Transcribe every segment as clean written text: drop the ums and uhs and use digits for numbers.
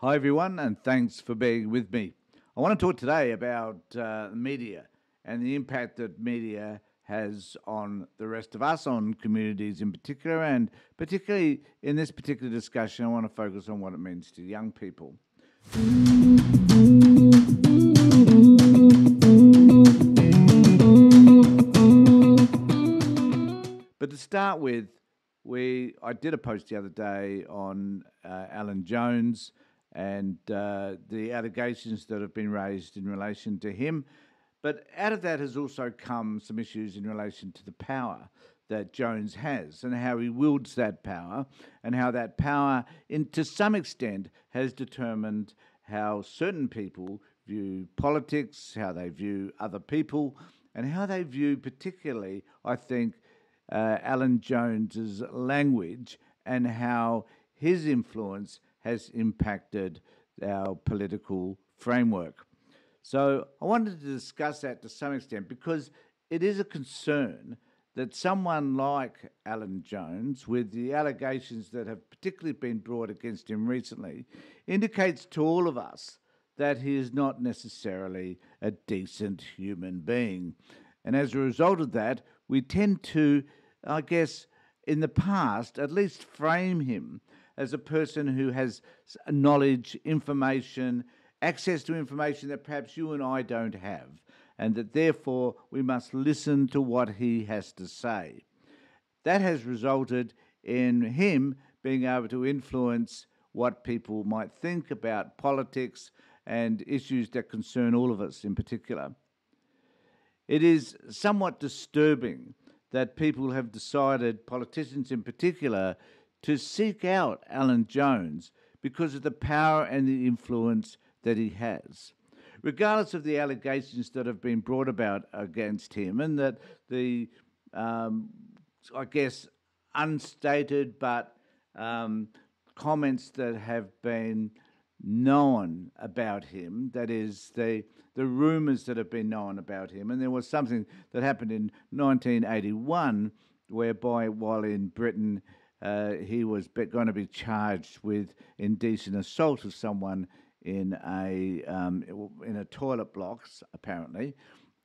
Hi, everyone, and thanks for being with me. I want to talk today about media and the impact that media has on the rest of us, on communities in particular, and particularly in this particular discussion, I want to focus on what it means to young people. But to start with, I did a post the other day on Alan Jones and the allegations that have been raised in relation to him. But out of that has also come some issues in relation to the power that Jones has and how he wields that power, and how that power, to some extent, has determined how certain people view politics, how they view other people, and how they view particularly, I think, Alan Jones's language and how his influence has impacted our political framework. So I wanted to discuss that to some extent because it is a concern that someone like Alan Jones, with the allegations that have particularly been brought against him recently, indicates to all of us that he is not necessarily a decent human being. And as a result of that, we tend to, I guess, in the past, at least frame him as a person who has knowledge, information, access to information that perhaps you and I don't have, and that therefore we must listen to what he has to say. That has resulted in him being able to influence what people might think about politics and issues that concern all of us in particular. It is somewhat disturbing that people have decided, politicians in particular, to seek out Alan Jones because of the power and the influence that he has. Regardless of the allegations that have been brought about against him, and that the, I guess, unstated but comments that have been known about him, that is, the rumours that have been known about him. And there was something that happened in 1981 whereby, while in Britain, he was going to be charged with indecent assault of someone in a toilet block, apparently,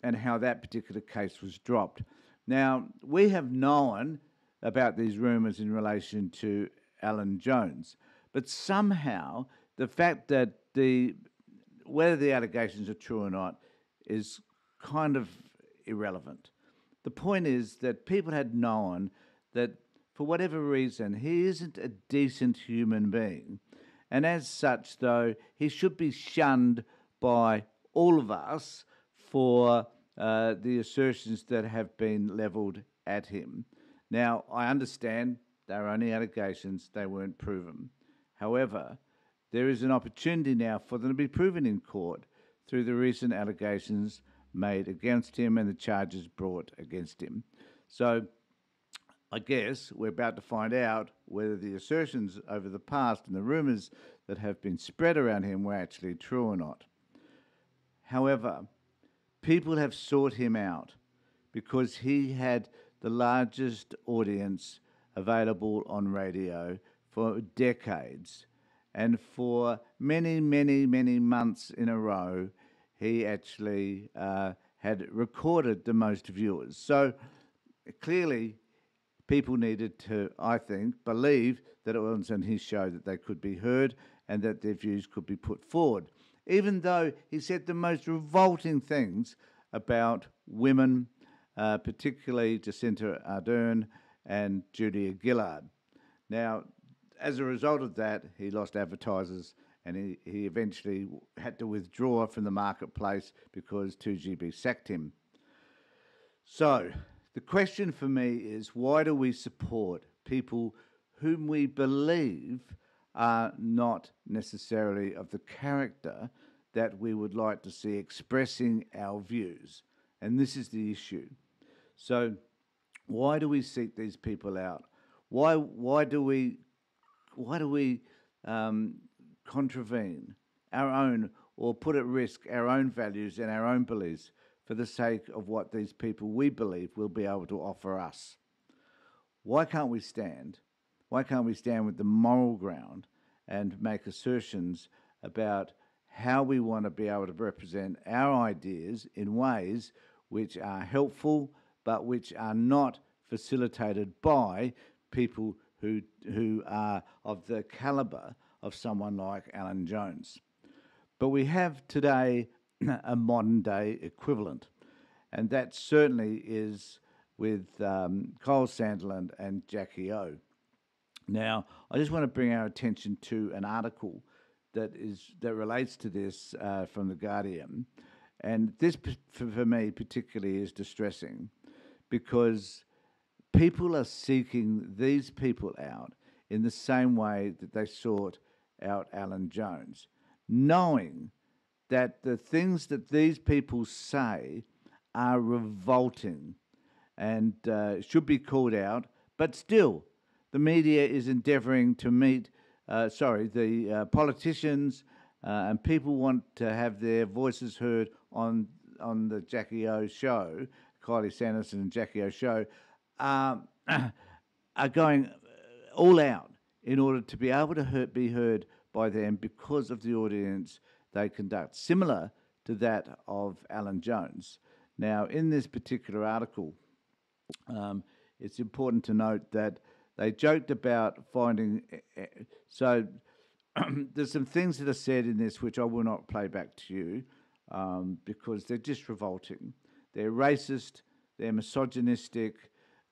and how that particular case was dropped. Now, we have known about these rumours in relation to Alan Jones, but somehow the fact that whether the allegations are true or not is kind of irrelevant. The point is that people had known that for whatever reason he isn't a decent human being, and as such, though, he should be shunned by all of us for the assertions that have been levelled at him. Now, I understand they're only allegations, they weren't proven. However, there is an opportunity now for them to be proven in court through the recent allegations made against him and the charges brought against him. So I guess we're about to find out whether the assertions over the past and the rumours that have been spread around him were actually true or not. However, people have sought him out because he had the largest audience available on radio for decades. And for many, many, many months in a row, he actually had recorded the most viewers. So clearly, people needed to, I think, believe that it was on his show that they could be heard and that their views could be put forward, even though he said the most revolting things about women, particularly Jacinta Ardern and Julia Gillard. Now, as a result of that, he lost advertisers, and he eventually had to withdraw from the marketplace because 2GB sacked him. So the question for me is, why do we support people whom we believe are not necessarily of the character that we would like to see expressing our views? And this is the issue. So why do we seek these people out? Why do we contravene our own, or put at risk our own values and our own beliefs for the sake of what these people we believe will be able to offer us? Why can't we stand? Why can't we stand with the moral ground and make assertions about how we want to be able to represent our ideas in ways which are helpful but which are not facilitated by people who are of the calibre of someone like Alan Jones. But we have today a modern day equivalent, and that certainly is with Kyle Sandiland and Jackie O. Now, I just want to bring our attention to an article that relates to this from the Guardian, and this for me particularly is distressing because people are seeking these people out in the same way that they sought out Alan Jones, knowing that the things that these people say are revolting and should be called out, but still the media is endeavouring to meet, the politicians and people want to have their voices heard on the Jackie O show, Kylie Sanderson and Jackie O show, are going all out in order to be able to be heard by them because of the audience they conduct, similar to that of Alan Jones. Now, in this particular article, it's important to note that they joked about finding... there's some things that are said in this which I will not play back to you because they're just revolting. They're racist, they're misogynistic,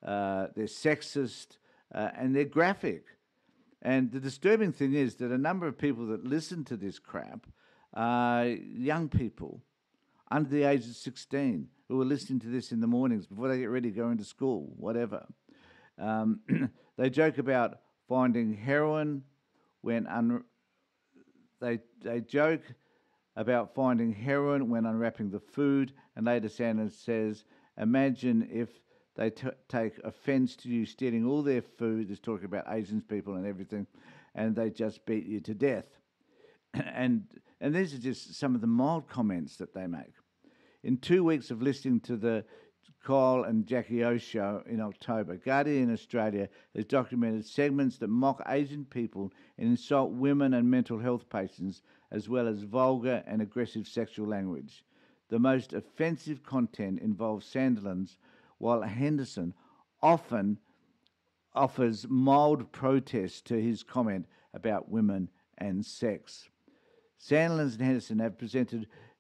they're sexist, and they're graphic. And the disturbing thing is that a number of people that listen to this crap are young people under the age of 16 who are listening to this in the mornings before they get ready to go into school, whatever. They joke about finding heroin when they joke about finding heroin when unwrapping the food, and later Sanders says, imagine if they take offence to you stealing all their food, there's talking about Asian people and everything, and they just beat you to death. And these are just some of the mild comments that they make. In 2 weeks of listening to the Kyle and Jackie O show in October, Guardian Australia has documented segments that mock Asian people and insult women and mental health patients, as well as vulgar and aggressive sexual language. The most offensive content involves Sandilands, while Henderson often offers mild protest to his comment about women and sex. Sandilands and Henderson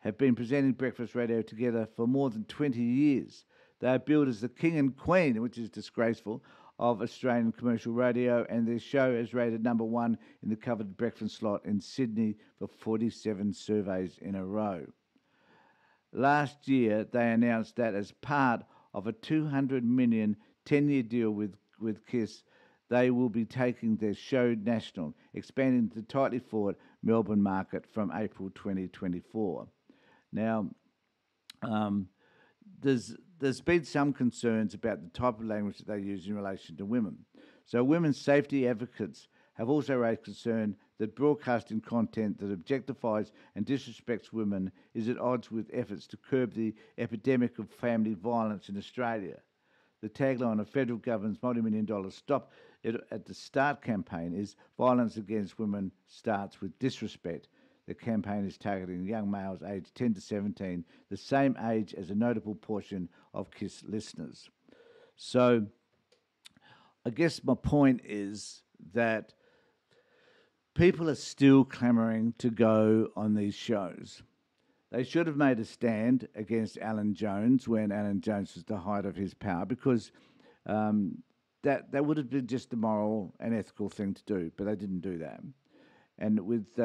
have been presenting breakfast radio together for more than 20 years. They are billed as the king and queen, which is disgraceful, of Australian commercial radio, and their show is rated number one in the covered breakfast slot in Sydney for 47 surveys in a row. Last year, they announced that as part of a $200 million 10-year deal with KISS, they will be taking their show national, expanding the tightly fought Melbourne market from April 2024. Now, there's been some concerns about the type of language that they use in relation to women. So women's safety advocates have also raised concern that broadcasting content that objectifies and disrespects women is at odds with efforts to curb the epidemic of family violence in Australia. The tagline of federal government's multi-million-dollar Stop It at the Start campaign is violence against women starts with disrespect. The campaign is targeting young males aged 10 to 17, the same age as a notable portion of KISS listeners. So I guess my point is that people are still clamouring to go on these shows. They should have made a stand against Alan Jones when Alan Jones was the height of his power, because that would have been just the moral and ethical thing to do, but they didn't do that. And with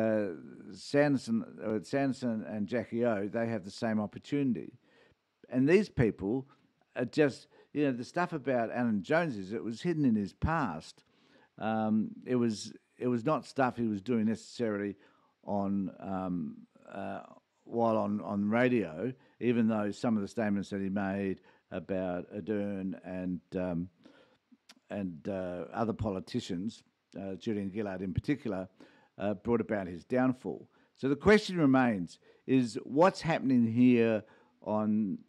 Sanderson and Jackie O, they have the same opportunity. And these people are just, the stuff about Alan Jones is it was hidden in his past. It was not stuff he was doing necessarily on while on radio, even though some of the statements that he made about Ardern and other politicians, Julian Gillard in particular, brought about his downfall. So the question remains: is what's happening here on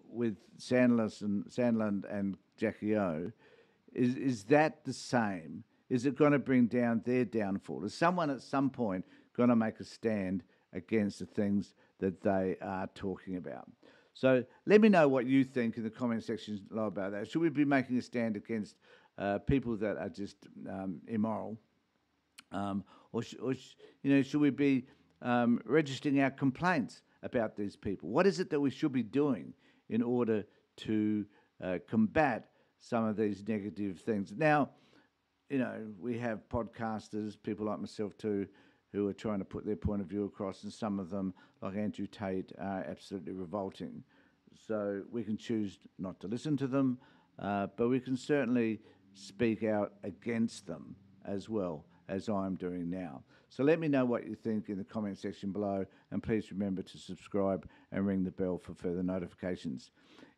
with Sandland and Jackie O? Is that the same? Is it going to bring down their downfall? Is someone at some point going to make a stand against the things that they are talking about? So let me know what you think in the comment section below about that. Should we be making a stand against people that are just immoral? Should we be registering our complaints about these people? What is it that we should be doing in order to combat some of these negative things? Now, we have podcasters, people like myself too, who are trying to put their point of view across, and some of them, like Andrew Tate, are absolutely revolting. So we can choose not to listen to them, but we can certainly speak out against them as well, as I'm doing now. So let me know what you think in the comment section below, and please remember to subscribe and ring the bell for further notifications.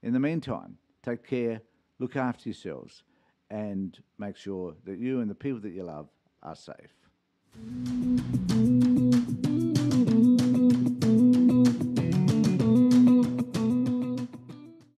In the meantime, take care, look after yourselves, and make sure that you and the people that you love are safe.